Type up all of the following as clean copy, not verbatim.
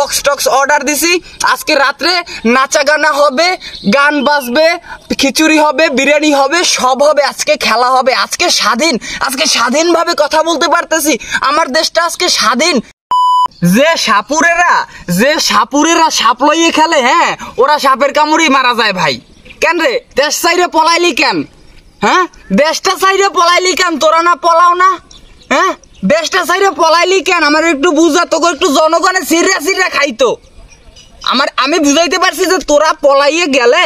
Box টক্স order দিছি, আজকে রাত্রে নাচা গানা হবে, গান বাজবে, খিচুড়ি হবে, বিরিয়ানি হবে, সব হবে, আজকে খেলা হবে, আজকে স্বাধীনভাবে কথা বলতে পারতেছি, আমার দেশটা আজকে স্বাধীন। যে সাপুরেরা সাপ লইয়ে খেলে, হ্যাঁ ওরা সাপের কামড়েই মারা যায় ভাই। কেন রে দেশ চাইরে পলাইলি কেন? হ্যাঁ দেশটা চাইরে পলাইলি কেন? তোরা না পলাও না? হ্যাঁ দেশটা চাইরে পলাইলি কেন? আমার একটু বুঝা, তোকে একটু জনগণে সিরিয়া খাইতো। আমি বুঝাইতে পারছি যে তোরা পলাইয়ে গেলে,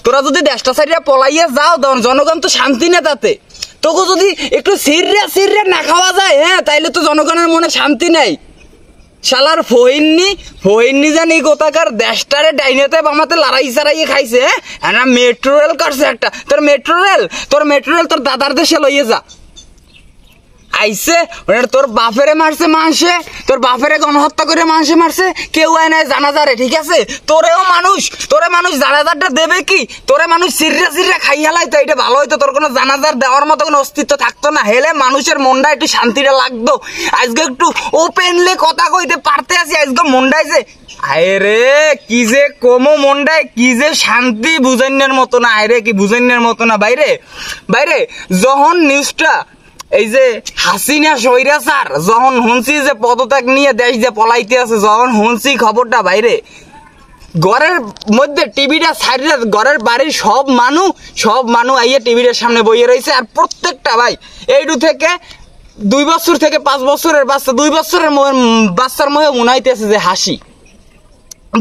তোরা যদি দেশটা চাইরে পলাইয়ে যাও, জনগণ তো শান্তি না তাতে। তোকে যদি একটু সিরিয়া না খাওয়া যায়, হ্যাঁ তাইলে তো জনগণের মনে শান্তি নেই। শালার ফহিননি জানি কোথাকার দেশটারে ডাইনেতে বামাতে লড়াই সারাইয়ে খাইছে। হ্যাঁ মেট্রো রেল করছে একটা। তোর মেট্রো রেল তোর দাদার দেশে লইয়ে যা। আইসে তোর বাপেরে মারছে মানুষে, তোর বাপেরে গণহত্যা করে মানুষে মারছে, কেউ আয় নাই জানাজারে, ঠিক আছে? তোরে মানুষ জানাজারটা দেবে কি? তোরে মানুষ সিরিয়া খাই হেলাই, তো এটা ভালো হইতো, তোর কোনো জানাজার দেওয়ার মতো কোনো অস্তিত্ব থাকতো না। হেলে মানুষের মনটা একটু শান্তিটা লাগতো। আজকে একটু ওপেনলি কথা কইতে পারতে আছি, আজকে মন্ডাইছে। আরে কি যে কমো মন্ডায়, কি যে শান্তি, বুঝাইনের মতো না। আরে কি বুঝাইনের মতো না। বাইরে যখন নিউজটা এই যে হাসিনা স্বৈরাচার যখন শুনছি যে পদত্যাগ নিয়ে দেশ যে পলাইতে আছে, যখন শুনছি খবরটা, বাইরে ঘরের মধ্যে টিভিটা ছাড়িয়ে ঘরের বাড়ির সব মানুষ আইয়ে টিভিটার সামনে বইয়ে রয়েছে। আর প্রত্যেকটা ভাই এইটু থেকে 2 বছর থেকে 5 বছরের বাচ্চা, 2 বছরের বাচ্চার মধ্যে মনে হইতেছে যে হাসি।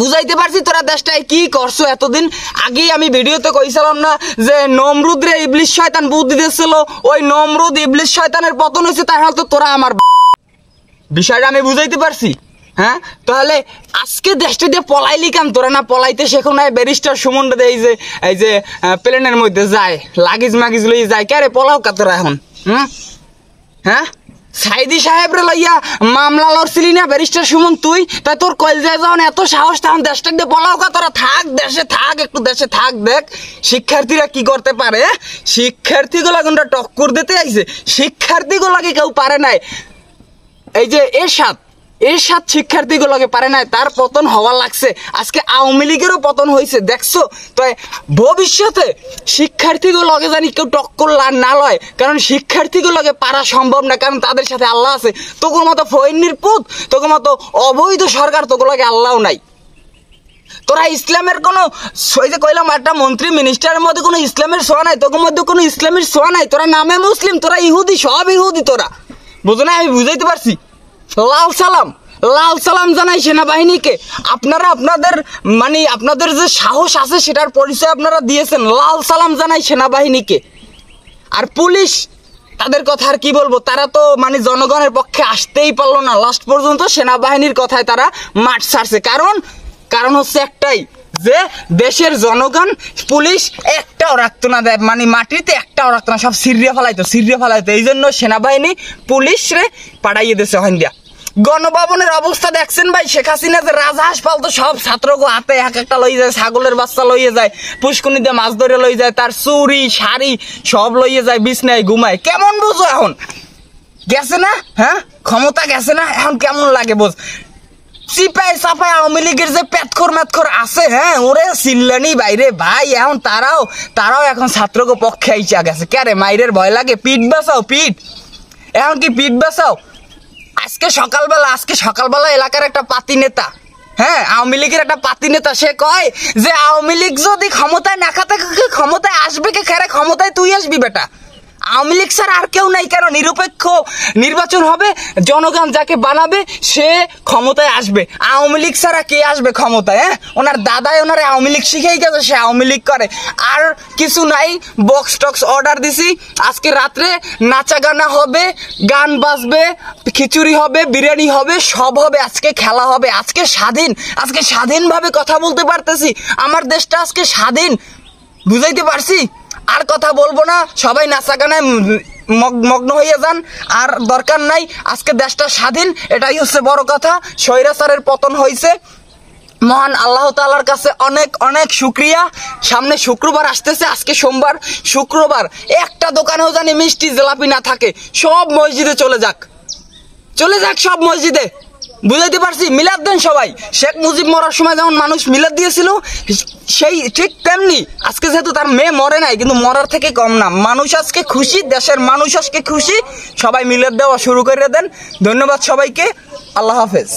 বুঝাইতে পারছি তোরা দেশটায় কি করছো এতদিন। আগেই আমি ভিডিওতে কইছিলাম না যে নমরুদ রে ইবলিশ শয়তান বুদ্ধি দিয়েছিল, ওই নমরুদ ইবলিশ শয়তানের পতন হয়েছে, তাই হয়তো তোরা আমার বিষয়টা আমি বুঝাইতে পারছি। হ্যাঁ তাহলে আজকে দেশটা দিয়ে পলাইলি কেন? তোরা না পলাইতে শেখো না? ব্যারিস্টার সুমনটা এই যে প্লেনের মধ্যে যায়, লাগেজ মাগিজ লইয়ে যায়, কে রে পলাও কা তোরা এখন? হ্যাঁ সাইদি সাহেবরে লইয়া মামলা লড়ছিলি না ব্যারিস্টার সুমন তুই? তাই তোর কলজায় যখন এত সাহস, তখন দেশটা দিয়ে পলাও কা তোরা? থাক দেশে থাক, একটু দেশে থাক। দেখ শিক্ষার্থীরা কি করতে পারে। শিক্ষার্থীগুলা কোনটা টক্কর দিতে আইছে, শিক্ষার্থীগুলাকে কেউ পারে নাই। এই যে এরশাদ শিক্ষার্থীগুলোকে পারে নাই, তার পতন হওয়া লাগছে। আজকে আওয়ামী লীগেরও পতন হয়েছে, দেখছো? তো ভবিষ্যতে শিক্ষার্থীগুলোকে জানি কেউ টক্কর না লয়, কারণ শিক্ষার্থীগুলোকে পারা সম্ভব না, কারণ তাদের সাথে আল্লাহ আছে। তোর মতো ফহিনীর পুত, তোর মতো অবৈধ সরকার, তোগুলোকে আল্লাহও নাই। তোরা ইসলামের কোনো, ওই যে কইলাম একটা মন্ত্রী মিনিস্টারের মধ্যে কোনো ইসলামের ছোঁয়া নাই, তোর মধ্যে কোনো ইসলামের ছোঁয়া নাই। তোরা নামে মুসলিম, তোরা ইহুদি, সব ইহুদি তোরা, বুঝো না? আমি বুঝাইতে পারছি। লাল সালাম জানাই সেনাবাহিনীকে। আপনারা আপনাদের যে সাহস আছে সেটার পরিচয় আপনারা দিয়েছেন। লাল সালাম জানাই সেনাবাহিনীকে। আর পুলিশ, তাদের কথা আর কি বলবো, তারা তো জনগণের পক্ষে আসতেই পারলো না, লাস্ট পর্যন্ত সেনাবাহিনীর কথায় তারা মাঠ ছাড়ছে। কারণ হচ্ছে একটাই, যে দেশের জনগণ পুলিশ একটাও রাখতো না, মাটিতে একটাও রাখতো না, সব সিরিয়া ফেলাইতো। এই জন্য সেনাবাহিনী পুলিশ রে পাঠাইয়ে দিয়েছে হইন্দিয়া। গণভবনের অবস্থা দেখছেন ভাই? শেখ হাসিনা যে রাজহাঁস পালতো, সব ছাত্রকে হাতে এক একটা লইয়ে যায়, ছাগলের বাচ্চা লইয়ে যায়, পুষ্কুনি দিয়ে মাছ ধরে লইয়ে যায়, তার চুরি শাড়ি সব লইয়ে যায়, বিছনায় ঘুমায়। কেমন বুঝো এখন? গেছে না? হ্যাঁ ক্ষমতা গেছে না? এখন কেমন লাগে বোঝ? চিপাই চাপাই আওয়ামী লীগের যে পেটখোর আছে, হ্যাঁ ওরে চিল্লানি বাইরে ভাই। এখন তারাও এখন ছাত্রকে পক্ষে আইসা গেছে। কে রে মাইরের ভয় লাগে? পিঠ বাঁচাও, পিঠ। এখন কি পিঠ বাঁচাও? আজকে সকালবেলা এলাকার একটা পাতি নেতা, হ্যাঁ আওয়ামী লীগের একটা পাতি নেতা, সে কয় যে আওয়ামী লীগ যদি ক্ষমতায় না থাকে, ক্ষমতায় আসবে কে? খেরে ক্ষমতায় তুই আসবি বেটা। আওয়ামী লীগ স্যার আর কেউ নাই, কেন? নিরপেক্ষ নির্বাচন হবে, জনগণ যাকে বানাবে সে ক্ষমতায় আসবে। আওয়ামী লীগ ছাড়া কে আসবে ক্ষমতায়? হ্যাঁ ওনার দাদাই ওনারে আওয়ামী লীগ শিখেই গেছে, সে আওয়ামী লীগ করে। আর কিছু নাই, বক্স টক্স অর্ডার দিছি, আজকে রাত্রে নাচা গানা হবে, গান বাজবে, খিচুড়ি হবে, বিরিয়ানি হবে, সব হবে, আজকে খেলা হবে, আজকে স্বাধীনভাবে কথা বলতে পারতেছি, আমার দেশটা আজকে স্বাধীন। বুঝাইতে পারছি? আর কথা বলবো না, সবাই নাচা গানায় মগ্ন হয়ে যান, আর দরকার নাই। আজকে দেশটা স্বাধীন, এটাই হচ্ছে বড় কথা। স্বৈরাচারের পতন হয়েছে, মহান আল্লাহ তাআলার কাছে অনেক অনেক শুকরিয়া। সামনে শুক্রবার আসতেছে, আজকে সোমবার, শুক্রবার একটা দোকানেও জানি মিষ্টি জিলাপি না থাকে, সব মসজিদে চলে যাক সব মসজিদে। বুঝাইতে পারছি? মিলাদ দেন সবাই। শেখ মুজিব মরার সময় যেমন মানুষ মিলাদ দিয়েছিল, সেই ঠিক তেমনি আজকে যেহেতু তার মেয়ে মরে নাই, কিন্তু মরার থেকে কম না, মানুষ আজকে খুশি, দেশের মানুষ আজকে খুশি, সবাই মিলাদ দেওয়া শুরু করে দেন। ধন্যবাদ সবাইকে, আল্লাহ হাফেজ।